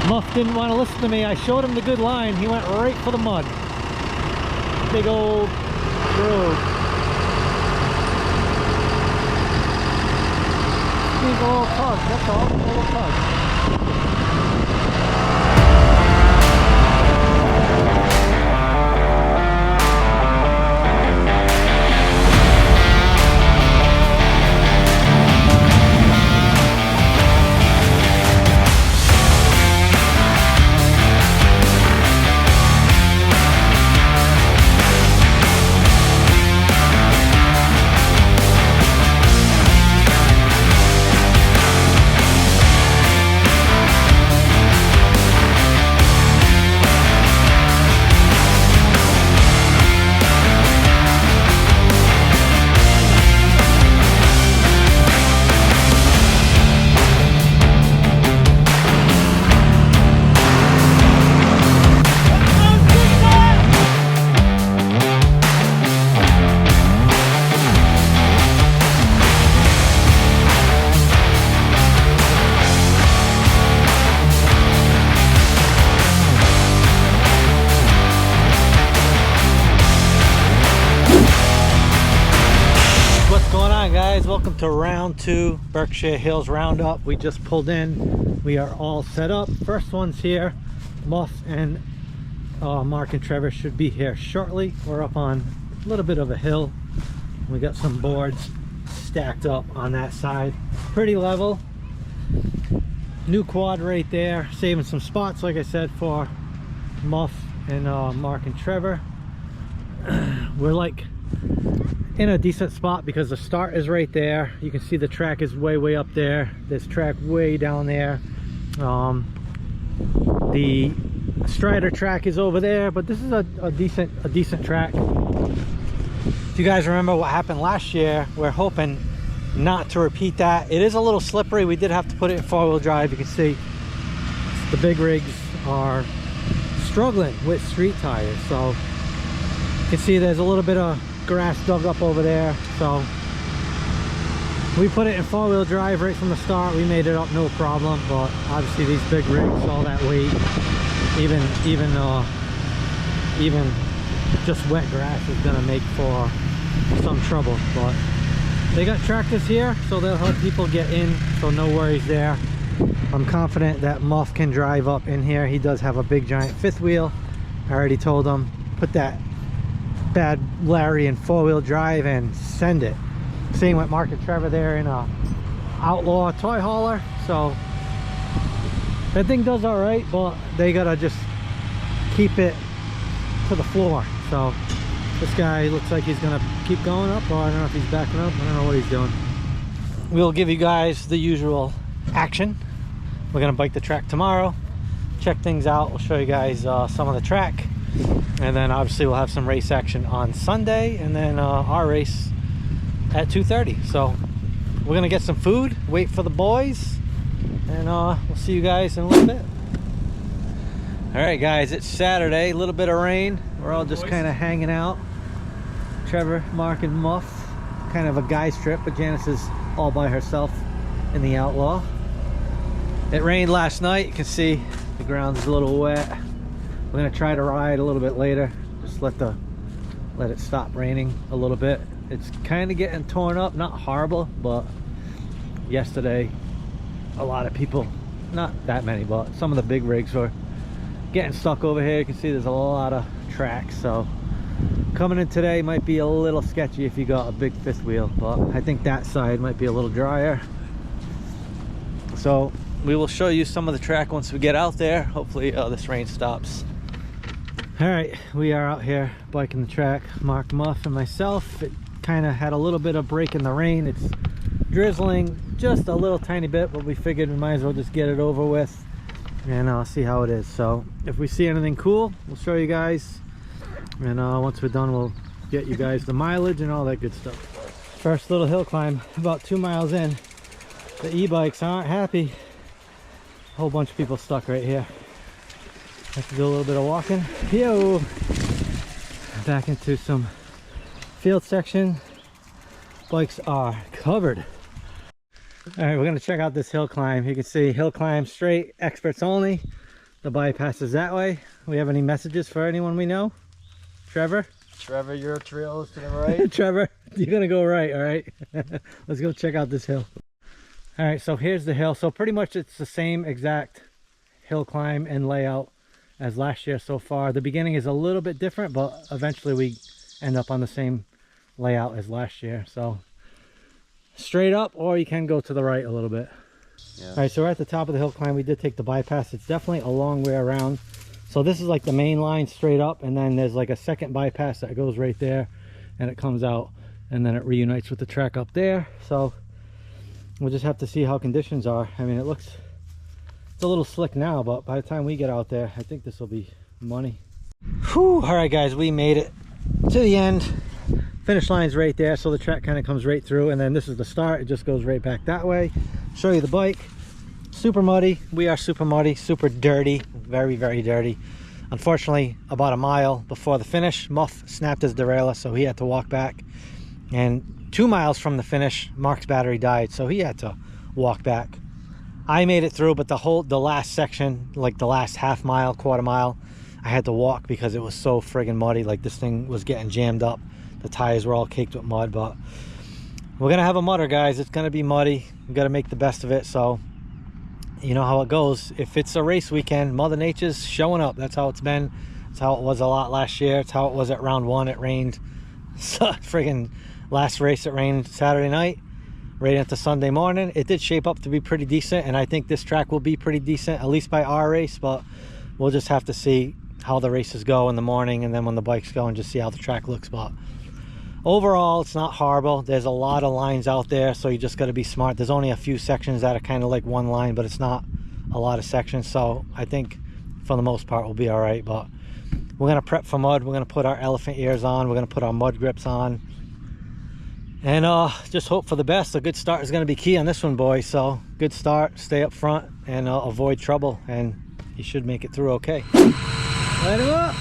Muff didn't want to listen to me. I showed him the good line. He went right for the mud. Big old road. Needs a little tug, that's all. A little tug. Welcome to round 2 Berkshire Hills Roundup. We just pulled in. We are all set up. First one's here. Muff and Mark and Trevor should be here shortly. We're up on a little bit of a hill. We got some boards stacked up on that side. Pretty level. New quad right there. Saving some spots, like I said, for Muff and Mark and Trevor. We're like in a decent spot because the start is right there. You can see the track is way up there. There's track way down there. The Strider track is over there, but this is a decent track. If you guys remember what happened last year, we're hoping not to repeat that. It is a little slippery. We did have to put it in 4-wheel drive. You can see the big rigs are struggling with street tires, so you can see there's a little bit of grass dug up over there, so we put it in 4-wheel drive right from the start. We made it up no problem, but obviously these big rigs, all that weight, even just wet grass is gonna make for some trouble. But they got tractors here, so they'll help people get in, so no worries there. I'm confident that Muff can drive up in here. He does have a big giant fifth wheel. I already told him, put that bad Larry in 4-wheel drive and send it. Same with Mark and Trevor there in a Outlaw toy hauler. So that thing does all right, but they gotta just keep it to the floor. So this guy looks like he's gonna keep going up, or I don't know if he's backing up. I don't know what he's doing. We'll give you guys the usual action. We're gonna bike the track tomorrow, check things out. We'll show you guys some of the track, and then obviously we'll have some race action on Sunday, and then our race at 2:30. So we're gonna get some food, wait for the boys, and we'll see you guys in a little bit. All right guys, it's Saturday, a little bit of rain. We're all just kind of hanging out. Trevor, Mark, and Muff, kind of a guy's trip, but Janice is all by herself in the Outlaw. It rained last night. You can see the ground's a little wet. We're gonna try to ride a little bit later. Just let it stop raining a little bit. It's kind of getting torn up, not horrible, but yesterday a lot of people, not that many, but some of the big rigs were getting stuck over here. You can see there's a lot of tracks, so coming in today might be a little sketchy if you got a big fifth wheel, but I think that side might be a little drier. So we will show you some of the track once we get out there. Hopefully this rain stops. All right, we are out here biking the track, Mark, Muff, and myself. It kind of had a little bit of break in the rain. It's drizzling just a little tiny bit, but we figured we might as well just get it over with and see how it is. So if we see anything cool, we'll show you guys, and once we're done, we'll get you guys the mileage and all that good stuff. First little hill climb, about 2 miles in. The e-bikes aren't happy. A whole bunch of people stuck right here. Have to do a little bit of walking. Yo! Back into some field section. Bikes are covered. All right, we're gonna check out this hill climb. You can see hill climb straight, experts only. The bypass is that way. We have any messages for anyone we know? Trevor? Trevor, your trail is to the right. Trevor, you're gonna go right, all right? Let's go check out this hill. All right, so here's the hill. So pretty much it's the same exact hill climb and layout as last year so far. The beginning is a little bit different, but eventually we end up on the same layout as last year. So straight up, or you can go to the right a little bit. Yeah. All right, so we're at the top of the hill climb. We did take the bypass. It's definitely a long way around. So this is like the main line straight up, and then there's like a second bypass that goes right there, and it comes out, and then it reunites with the track up there. So we'll just have to see how conditions are. I mean, it's a little slick now, but by the time we get out there, I think this will be money. Whew. All right, guys, we made it to the end. Finish line's right there, so the track kind of comes right through, and then this is the start. It just goes right back that way. Show you the bike. Super muddy. We are super muddy, super dirty, very, very dirty. Unfortunately, about a mile before the finish, Muff snapped his derailleur, so he had to walk back. And 2 miles from the finish, Mark's battery died, so he had to walk back. I made it through, but the last section, like the last half mile, quarter mile, I had to walk because it was so friggin' muddy. Like, this thing was getting jammed up. The tires were all caked with mud, but we're gonna have a mudder, guys. It's gonna be muddy. We gotta make the best of it. So you know how it goes. If it's a race weekend, Mother Nature's showing up. That's how it's been. It's how it was a lot last year. It's how it was at round 1. It rained. So friggin' last race, it rained Saturday night right into Sunday morning. It did shape up to be pretty decent, and I think this track will be pretty decent, at least by our race, but we'll just have to see how the races go in the morning, and then when the bikes go, and just see how the track looks. But overall, it's not horrible. There's a lot of lines out there, so you just got to be smart. There's only a few sections that are kind of like one line, but it's not a lot of sections. So I think for the most part we'll be all right. But we're going to prep for mud. We're going to put our elephant ears on. We're going to put our mud grips on. And just hope for the best. A good start is going to be key on this one, boys. So good start, stay up front, and avoid trouble. And you should make it through okay. Light him up.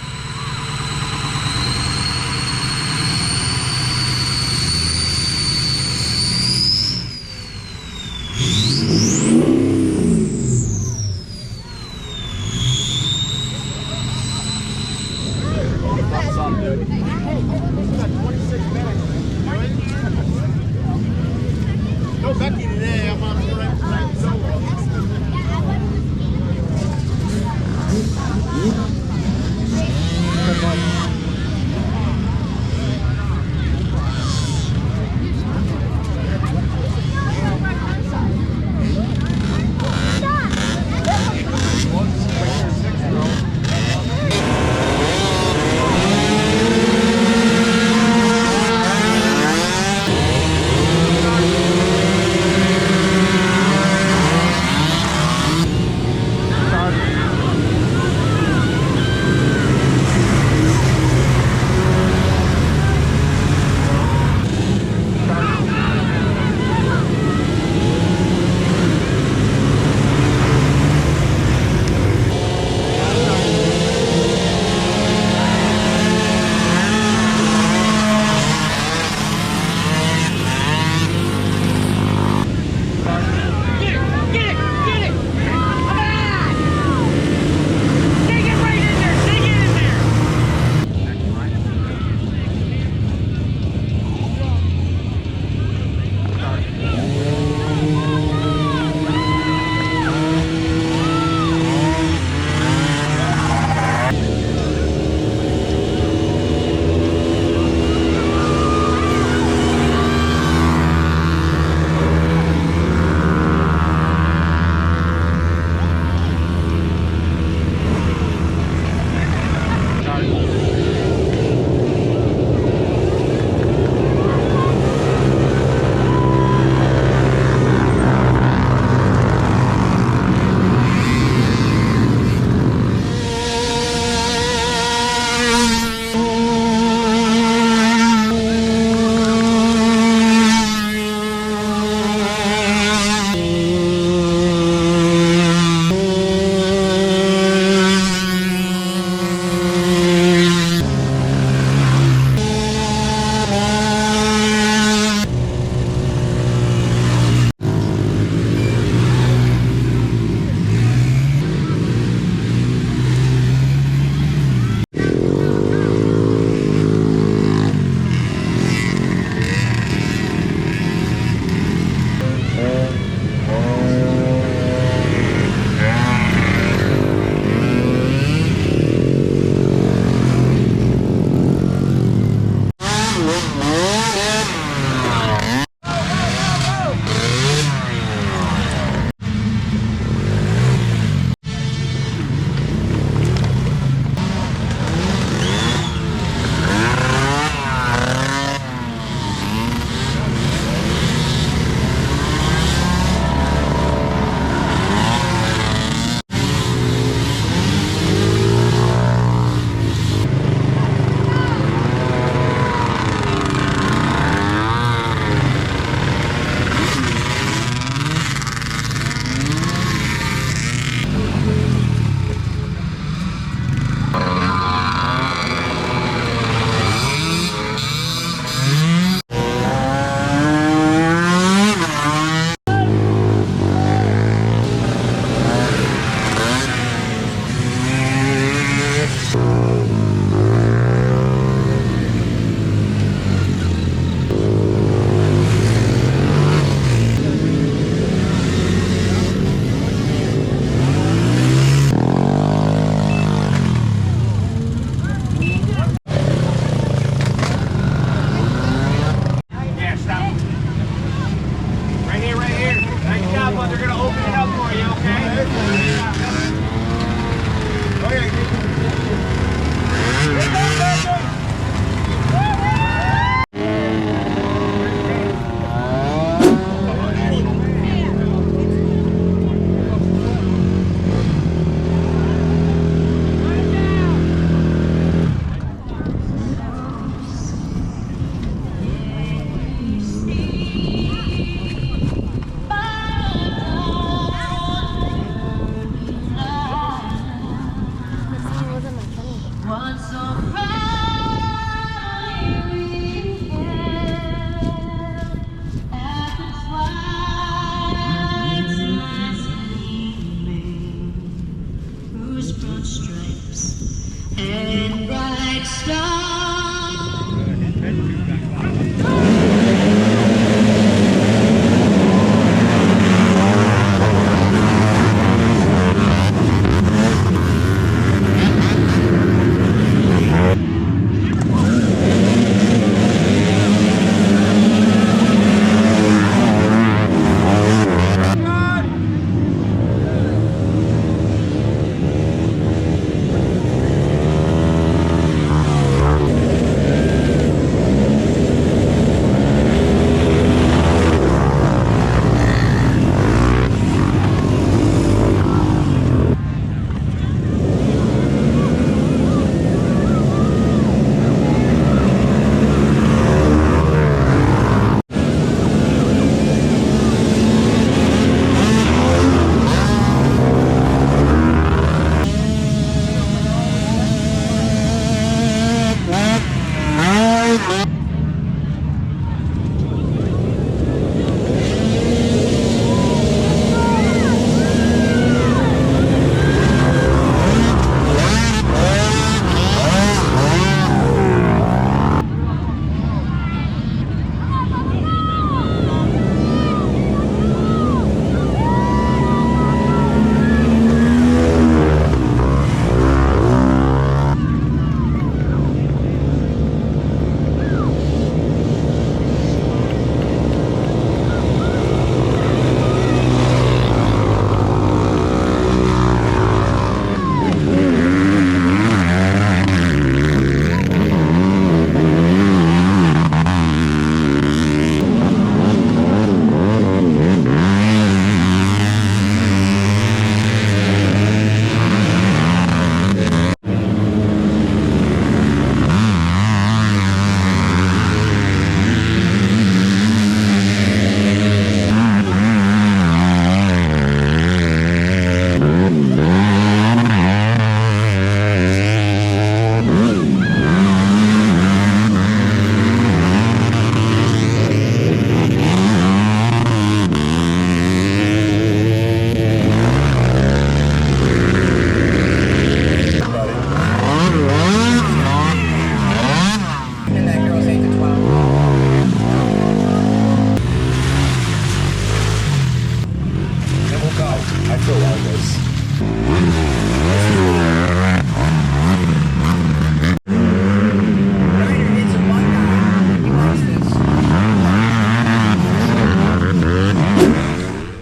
guys.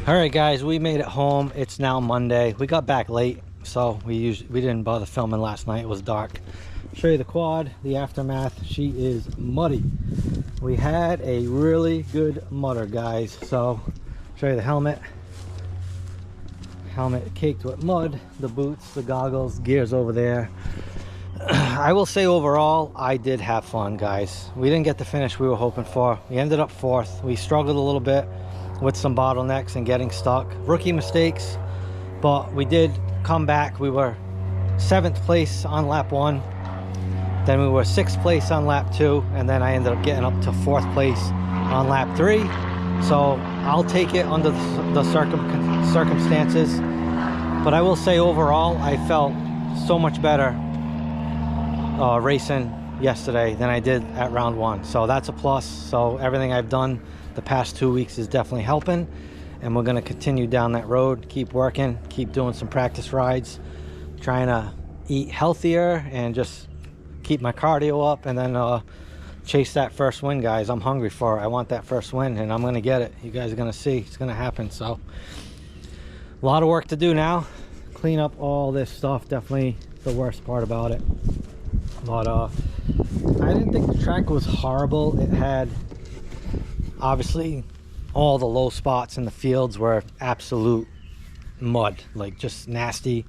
All right, guys, we made it home. It's now Monday. We got back late, so we didn't bother filming last night. It was dark. Show you the quad, the aftermath. She is muddy. We had a really good mudder, guys. So show you the helmet. Helmet caked with mud, the boots, the goggles, gears over there. I will say overall, I did have fun, guys. We didn't get the finish we were hoping for. We ended up 4th. We struggled a little bit with some bottlenecks and getting stuck. Rookie mistakes, but we did come back. We were 7th place on lap 1. Then we were 6th place on lap 2, and then I ended up getting up to 4th place on lap 3. So I'll take it under the circumstances. But I will say overall, I felt so much better racing yesterday than I did at round 1. So that's a plus. So everything I've done the past 2 weeks is definitely helping, and we're going to continue down that road, keep working, keep doing some practice rides, trying to eat healthier and just keep my cardio up, and then chase that first win, guys. I'm hungry for it. I want that first win, and I'm going to get it. You guys are going to see it's going to happen. So a lot of work to do now. Clean up all this stuff, definitely the worst part about it. But I didn't think the track was horrible. It had, obviously, all the low spots in the fields were absolute mud, like just nasty,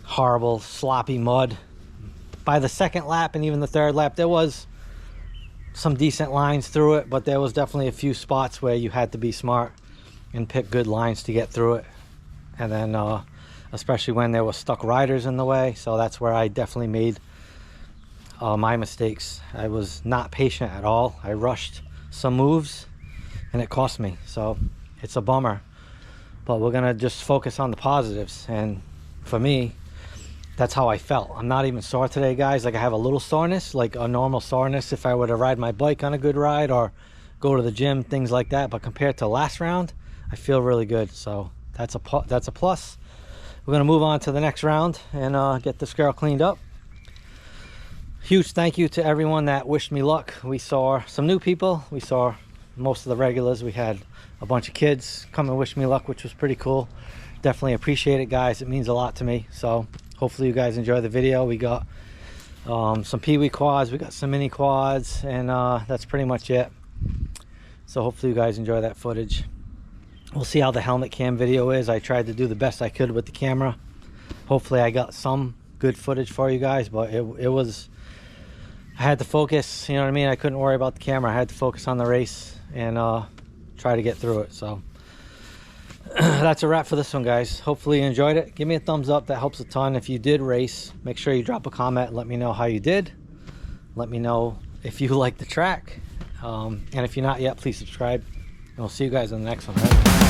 horrible, sloppy mud. By the 2nd lap and even the 3rd lap, there was some decent lines through it, but there was definitely a few spots where you had to be smart and pick good lines to get through it. And then especially when there were stuck riders in the way, so that's where I definitely made my mistakes. I was not patient at all. I rushed some moves and it cost me, so it's a bummer. But we're gonna just focus on the positives, and for me, that's how I felt. I'm not even sore today, guys. Like, I have a little soreness, like a normal soreness if I were to ride my bike on a good ride or go to the gym, things like that. But compared to last round, I feel really good. So that's a plus. We're gonna move on to the next round and get this girl cleaned up. Huge thank you to everyone that wished me luck. We saw some new people. We saw most of the regulars. We had a bunch of kids come and wish me luck, which was pretty cool. Definitely appreciate it, guys. It means a lot to me. So hopefully you guys enjoy the video. We got some Pee-wee quads, we got some mini quads, and that's pretty much it. So hopefully you guys enjoy that footage. We'll see how the helmet cam video is. I tried to do the best I could with the camera. Hopefully I got some good footage for you guys, but it was, I had to focus, you know what I mean? I couldn't worry about the camera. I had to focus on the race and try to get through it. So that's a wrap for this one, guys. Hopefully you enjoyed it. Give me a thumbs up. That helps a ton. If you did race, make sure you drop a comment. Let me know how you did. Let me know if you like the track. And if you're not yet, please subscribe. And we'll see you guys in the next one. Right?